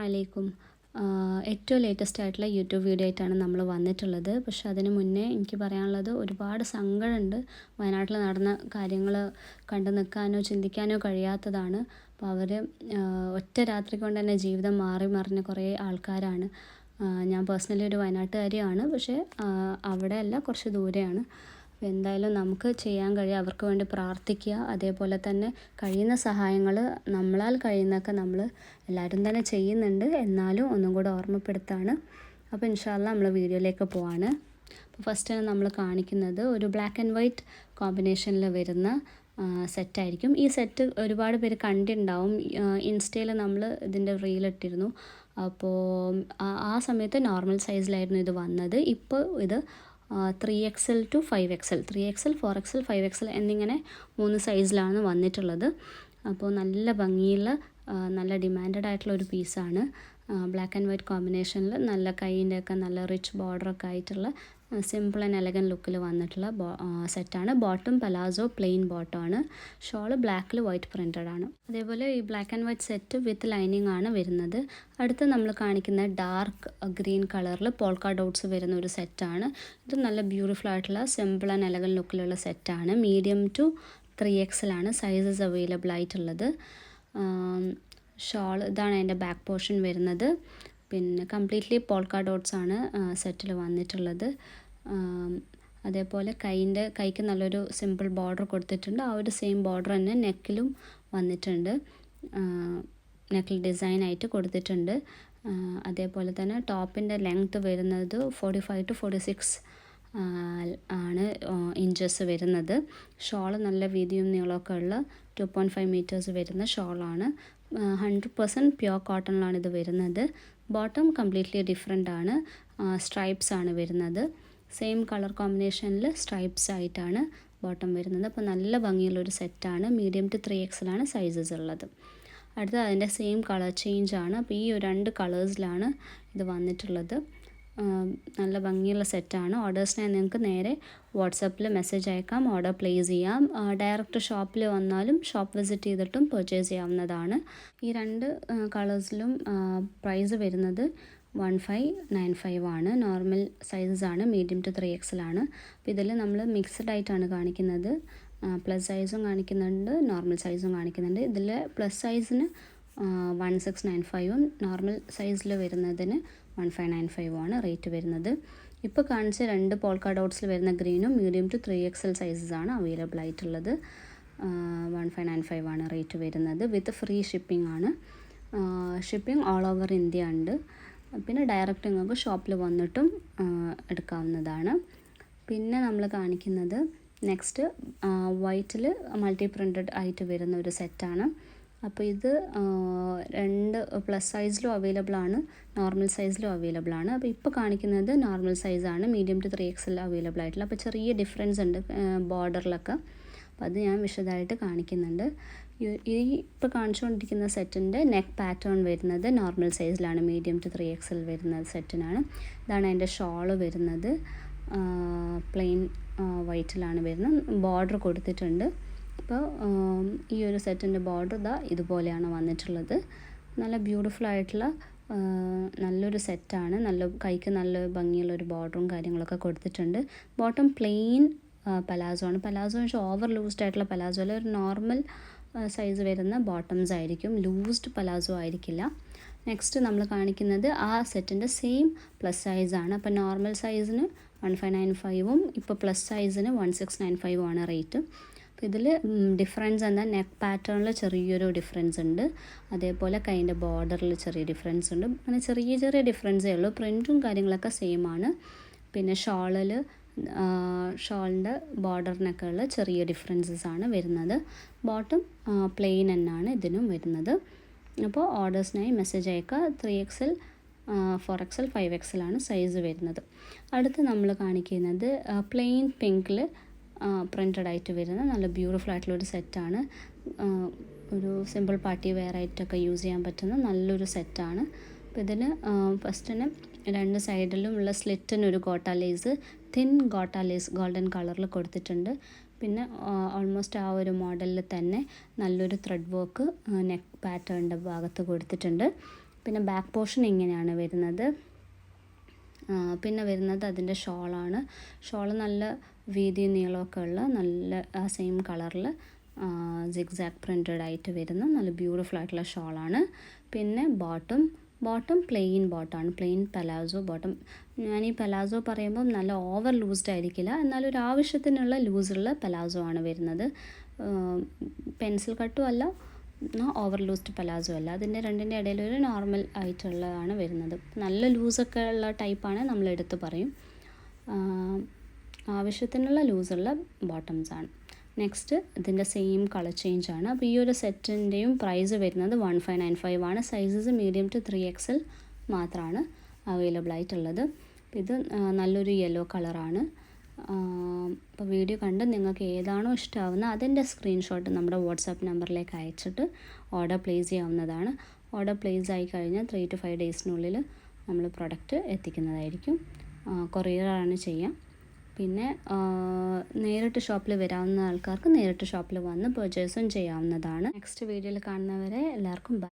അലൈക്കും. ഏറ്റവും ലേറ്റസ്റ്റ് ആയിട്ടുള്ള യൂട്യൂബ് വീഡിയോ ആയിട്ടാണ് നമ്മൾ വന്നിട്ടുള്ളത്. പക്ഷേ അതിന് മുന്നേ എനിക്ക് പറയാനുള്ളത്, ഒരുപാട് സങ്കടമുണ്ട്. വയനാട്ടിൽ നടന്ന കാര്യങ്ങൾ കണ്ടു നിൽക്കാനോ ചിന്തിക്കാനോ കഴിയാത്തതാണ്. അപ്പോൾ അവർ ഒറ്റ രാത്രി കൊണ്ട് തന്നെ ജീവിതം മാറി മറിഞ്ഞ കുറേ ആൾക്കാരാണ്. ഞാൻ പേഴ്സണലി ഒരു വയനാട്ടുകാരിയാണ്, പക്ഷേ അവിടെ അല്ല, കുറച്ച് ദൂരെയാണ്. അപ്പോൾ എന്തായാലും നമുക്ക് ചെയ്യാൻ കഴിയുക അവർക്ക് വേണ്ടി പ്രാർത്ഥിക്കുക. അതേപോലെ തന്നെ കഴിയുന്ന സഹായങ്ങൾ നമ്മളാൽ കഴിയുന്നതൊക്കെ നമ്മൾ എല്ലാവരും തന്നെ ചെയ്യുന്നുണ്ട്. എന്നാലും ഒന്നും കൂടെ ഓർമ്മപ്പെടുത്താണ്. അപ്പോൾ ഇൻഷാ അല്ലാഹ് നമ്മൾ വീഡിയോയിലേക്ക് പോവാണ്. അപ്പോൾ ഫസ്റ്റ് നമ്മൾ കാണിക്കുന്നത് ഒരു ബ്ലാക്ക് ആൻഡ് വൈറ്റ് കോമ്പിനേഷനിൽ വരുന്ന സെറ്റായിരിക്കും. ഈ സെറ്റ് ഒരുപാട് പേര് കണ്ടിട്ടുണ്ടാവും. ഇൻസ്റ്റയിൽ നമ്മൾ ഇതിൻ്റെ റീലിട്ടിരുന്നു. അപ്പോൾ ആ സമയത്ത് നോർമൽ സൈസിലായിരുന്നു ഇത് വന്നത്. ഇപ്പോൾ ഇത് 3XL to 5XL, 3XL, 4XL, 5XL എന്നിങ്ങനെ 3 സൈസിലാണ് വന്നിട്ടുള്ളത്. അപ്പോൾ നല്ല ഭംഗിയുള്ള നല്ല ഡിമാൻഡഡ് ആയിട്ടുള്ള ഒരു പീസാണ്. ബ്ലാക്ക് ആൻഡ് വൈറ്റ് കോമ്പിനേഷനിൽ നല്ല കൈയിൻ്റെയൊക്കെ നല്ല റിച്ച് ബോർഡറൊക്കെ ആയിട്ടുള്ള സിമ്പിൾ ആൻഡ് എലഗൻ ലുക്കിൽ വന്നിട്ടുള്ള സെറ്റാണ്. ബോട്ടം പലാസോ പ്ലെയിൻ ബോട്ടമാണ്. ഷോള് ബ്ലാക്കിൽ വൈറ്റ് പ്രിൻറ്റഡ് ആണ്. അതേപോലെ ഈ black and white set with lining ആണ് വരുന്നത്. അടുത്ത് നമ്മൾ കാണിക്കുന്ന ഡാർക്ക് ഗ്രീൻ കളറിൽ പോൾക്ക ഡോട്ട്സ് വരുന്ന ഒരു സെറ്റാണ്. ഇത് നല്ല ബ്യൂട്ടിഫുൾ ആയിട്ടുള്ള സിമ്പിൾ ആൻഡ് എലഗൻ ലുക്കിലുള്ള സെറ്റാണ്. മീഡിയം ടു 3XL ആണ് സൈസസ് അവൈലബിൾ ആയിട്ടുള്ളത്. ഷോൾ ഇതാണ് അതിൻ്റെ ബാക്ക് പോർഷൻ വരുന്നത്. പിന്നെ കംപ്ലീറ്റ്ലി പോൾക്ക ഡോട്ട്സ് ആണ് സെറ്റിൽ വന്നിട്ടുള്ളത്. അതേപോലെ കൈക്ക് നല്ലൊരു സിമ്പിൾ ബോർഡർ കൊടുത്തിട്ടുണ്ട്. ആ ഒരു സെയിം ബോർഡർ തന്നെ നെക്കിലും വന്നിട്ടുണ്ട്. നെക്കിൽ ഡിസൈനായിട്ട് കൊടുത്തിട്ടുണ്ട്. അതേപോലെ തന്നെ ടോപ്പിൻ്റെ ലെങ്ത്ത് വരുന്നത് 45 to 46 ആണ് ഇഞ്ചസ് വരുന്നത്. ഷോള് നല്ല വീതിയും നീളമൊക്കെ ഉള്ള 2.5 മീറ്റേഴ്സ് വരുന്ന ഷോളാണ്. 100% പ്യുവർ കോട്ടണിലാണ് ഇത് വരുന്നത്. ബോട്ടം കംപ്ലീറ്റ്ലി ഡിഫറെൻ്റ് ആണ്. സ്ട്രൈപ്സ് ആണ് വരുന്നത്. സെയിം കളർ കോമ്പിനേഷനിൽ സ്ട്രൈപ്സ് ആയിട്ടാണ് ബോട്ടം വരുന്നത്. അപ്പോൾ നല്ല ഭംഗിയുള്ളൊരു സെറ്റാണ്. മീഡിയം ടു 3XL ആണ് സൈസസ് ഉള്ളത്. അടുത്തത് അതിൻ്റെ സെയിം കളർ ചേഞ്ച് ആണ്. അപ്പോൾ ഈ 2 കളേഴ്സിലാണ് ഇത് വന്നിട്ടുള്ളത്. നല്ല ഭംഗിയുള്ള സെറ്റാണ്. ഓർഡേഴ്സിനായി നിങ്ങൾക്ക് നേരെ വാട്സപ്പിൽ മെസ്സേജ് അയക്കാം, ഓർഡർ പ്ലേസ് ചെയ്യാം. ഡയറക്റ്റ് ഷോപ്പിൽ വന്നാലും ഷോപ്പ് വിസിറ്റ് ചെയ്തിട്ടും പർച്ചേസ് ചെയ്യാവുന്നതാണ്. ഈ 2 കളേഴ്സിലും പ്രൈസ് വരുന്നത് 1595 ആണ്. നോർമൽ സൈസസ് ആണ്. മീഡിയം ടു 3XL ആണ്. അപ്പോൾ ഇതിൽ നമ്മൾ മിക്സ്ഡ് ആയിട്ടാണ് കാണിക്കുന്നത്. പ്ലസ് സൈസും കാണിക്കുന്നുണ്ട്, നോർമൽ സൈസും കാണിക്കുന്നുണ്ട്. ഇതിൽ പ്ലസ് സൈസിന് 1695ഉം നോർമൽ സൈസിൽ വരുന്നതിന് 1595 ആണ് റേറ്റ് വരുന്നത്. ഇപ്പോൾ കാണിച്ച 2 പോൾക്ക ഡോട്ട്സിൽ വരുന്ന ഗ്രീനും മീഡിയം ടു 3XL സൈസസ് ആണ് അവൈലബിൾ ആയിട്ടുള്ളത്. 1595 ആണ് റേറ്റ് വരുന്നത്. വിത്ത് ഫ്രീ ഷിപ്പിംഗ് ആണ്. ഷിപ്പിംഗ് ഓൾ ഓവർ ഇന്ത്യ ഉണ്ട്. പിന്നെ ഡയറക്റ്റ് നിങ്ങൾക്ക് ഷോപ്പിൽ വന്നിട്ടും എടുക്കാവുന്നതാണ്. പിന്നെ നമ്മൾ കാണിക്കുന്നത് നെക്സ്റ്റ് വൈറ്റിൽ മൾട്ടി പ്രിൻറ്റഡ് ആയിട്ട് വരുന്ന ഒരു സെറ്റാണ്. അപ്പോൾ ഇത് 2 പ്ലസ് സൈസിലും അവൈലബിൾ ആണ്, നോർമൽ സൈസിലും അവൈലബിൾ ആണ്. അപ്പോൾ ഇപ്പോൾ കാണിക്കുന്നത് നോർമൽ സൈസാണ്. മീഡിയം ടു 3XL അവൈലബിൾ ആയിട്ടുള്ള. അപ്പോൾ ചെറിയ ഡിഫറൻസ് ഉണ്ട് ബോർഡറിലൊക്കെ. അപ്പോൾ അത് ഞാൻ വിശദമായിട്ട് കാണിക്കുന്നുണ്ട്. ഈ ഇപ്പോൾ കാണിച്ചുകൊണ്ടിരിക്കുന്ന സെറ്റിൻ്റെ നെക്ക് പാറ്റേൺ വരുന്നത് നോർമൽ സൈസിലാണ്. മീഡിയം ടു 3XL വരുന്ന സെറ്റിനാണ്. ഇതാണ് അതിൻ്റെ ഷോള് വരുന്നത്. പ്ലെയിൻ വൈറ്റിലാണ് വരുന്നത്. ബോർഡർ കൊടുത്തിട്ടുണ്ട്. അപ്പോൾ ഈ ഒരു സെറ്റിൻ്റെ ബോർഡർ ഇതുപോലെയാണ് വന്നിട്ടുള്ളത്. നല്ല ബ്യൂട്ടിഫുൾ ആയിട്ടുള്ള നല്ലൊരു സെറ്റാണ്. കൈക്ക് നല്ല ഭംഗിയുള്ളൊരു ബോർഡറും കാര്യങ്ങളൊക്കെ കൊടുത്തിട്ടുണ്ട്. ബോട്ടം പ്ലെയിൻ പലാസോ ആണ്. പലാസോ വെച്ചാൽ ഓവർ ലൂസ്ഡ് ആയിട്ടുള്ള പലാസോ അല്ല, ഒരു നോർമൽ സൈസ് വരുന്ന ബോട്ടംസ് ആയിരിക്കും. ലൂസ്ഡ് പലാസോ ആയിരിക്കില്ല. നെക്സ്റ്റ് നമ്മൾ കാണിക്കുന്നത് ആ സെറ്റിൻ്റെ സെയിം പ്ലസ് സൈസാണ്. അപ്പോൾ നോർമൽ സൈസിന് 1595ഉം ഇപ്പോൾ പ്ലസ് സൈസിന് 1695ഉം ആണ് റേറ്റ്. അപ്പോൾ ഇതിൽ ഡിഫറൻസ് എന്നാൽ നെക്ക് പാറ്റേണിൽ ചെറിയൊരു ഡിഫറൻസ് ഉണ്ട്. അതേപോലെ കൈൻ്റെ ബോർഡറിൽ ചെറിയ ഡിഫറൻസ് ഉണ്ട്. അങ്ങനെ ചെറിയ ചെറിയ ഡിഫറൻസേ ഉള്ളൂ. പ്രിൻറ്റും കാര്യങ്ങളൊക്കെ സെയിം ആണ്. പിന്നെ ഷോളിൻ്റെ ബോർഡറിനൊക്കെ ഉള്ള ചെറിയ ഡിഫറൻസസ് ആണ് വരുന്നത്. ബോട്ടം പ്ലെയിൻ എന്നാണ് ഇതിനും വരുന്നത്. അപ്പോൾ ഓർഡേഴ്സിനായി മെസ്സേജ് അയക്കുക. 3XL, 4XL, 5XL ആണ് സൈസ് വരുന്നത്. അടുത്ത് നമ്മൾ കാണിക്കുന്നത് പ്ലെയിൻ പിങ്കിൽ പ്രിൻറ്റഡ് ആയിട്ട് വരുന്ന നല്ല ബ്യൂട്ടിഫുൾ ആയിട്ടുള്ളൊരു സെറ്റാണ്. ഒരു സിമ്പിൾ പാർട്ടി വെയർ ആയിട്ടൊക്കെ യൂസ് ചെയ്യാൻ പറ്റുന്ന നല്ലൊരു സെറ്റാണ്. അപ്പോൾ ഇതിന് ഫസ്റ്റ് തന്നെ 2 സൈഡിലും ഉള്ള സ്ലിറ്റിനൊരു gota lace, thin gota lace golden കളറിൽ കൊടുത്തിട്ടുണ്ട്. പിന്നെ ഓൾമോസ്റ്റ് ആ ഒരു മോഡലിൽ തന്നെ നല്ലൊരു ത്രെഡ് വർക്ക് നെക്ക് പാറ്റേണിൻ്റെ ഭാഗത്ത് കൊടുത്തിട്ടുണ്ട്. പിന്നെ ബാക്ക് പോർഷൻ ഇങ്ങനെയാണ് വരുന്നത്. പിന്നെ വരുന്നത് അതിൻ്റെ ഷോളാണ്. ഷോൾ നല്ല വീതിയും നീളമൊക്കെ ഉള്ള നല്ല സെയിം കളറിൽ സിഗ്സാഗ് പ്രിൻറ്റഡ് ആയിട്ട് വരുന്ന നല്ല ബ്യൂട്ടിഫുൾ ആയിട്ടുള്ള ഷോളാണ്. പിന്നെ ബോട്ടം പ്ലെയിൻ ബോട്ടമാണ്, പ്ലെയിൻ പലാസോ ബോട്ടം. ഞാൻ ഈ പലാസോ പറയുമ്പം നല്ല ഓവർ ലൂസ്ഡ് ആയിരിക്കില്ല, എന്നാലും ഒരു ആവശ്യത്തിനുള്ള ലൂസുള്ള പലാസോ ആണ് വരുന്നത്. പെൻസിൽ കട്ടും അല്ല, ഓവർ ലൂസ്ഡ് പലാസോ അല്ല. അതിൻ്റെ രണ്ടിൻ്റെ ഇടയിൽ ഒരു നോർമൽ ആയിട്ടുള്ളതാണ് വരുന്നത്. നല്ല ലൂസൊക്കെ ഉള്ള ടൈപ്പാണ് നമ്മൾ എടുത്ത് പറയും. ആവശ്യത്തിനുള്ള ലൂസുള്ള ബോട്ടംസാണ്. നെക്സ്റ്റ് ഇതിൻ്റെ സെയിം കളർ ചേഞ്ച് ആണ്. അപ്പോൾ ഈ ഒരു സെറ്റിൻ്റെയും പ്രൈസ് വരുന്നത് 1595 ആണ്. സൈസസ് മീഡിയം ടു 3XL മാത്രമാണ് അവൈലബിൾ ആയിട്ടുള്ളത്. ഇത് നല്ലൊരു യെല്ലോ കളറാണ്. അപ്പോൾ വീഡിയോ കണ്ട് നിങ്ങൾക്ക് ഏതാണോ ഇഷ്ടമാവുന്ന അതിൻ്റെ സ്ക്രീൻഷോട്ട് നമ്മുടെ വാട്സാപ്പ് നമ്പറിലേക്ക് അയച്ചിട്ട് ഓർഡർ പ്ലേസ് ചെയ്യാവുന്നതാണ്. ഓർഡർ പ്ലേസ് ആയി കഴിഞ്ഞാൽ 3 to 5 ഡേയ്സിനുള്ളിൽ നമ്മൾ പ്രൊഡക്റ്റ് എത്തിക്കുന്നതായിരിക്കും. കൊറിയറാണ് ചെയ്യുക. പിന്നെ നേരിട്ട് ഷോപ്പിൽ വരാവുന്ന ആൾക്കാർക്ക് നേരിട്ട് ഷോപ്പിൽ വന്ന് പർച്ചേസും ചെയ്യാവുന്നതാണ്. നെക്സ്റ്റ് വീഡിയോയിൽ കാണുന്നവരെ എല്ലാവർക്കും ബൈ.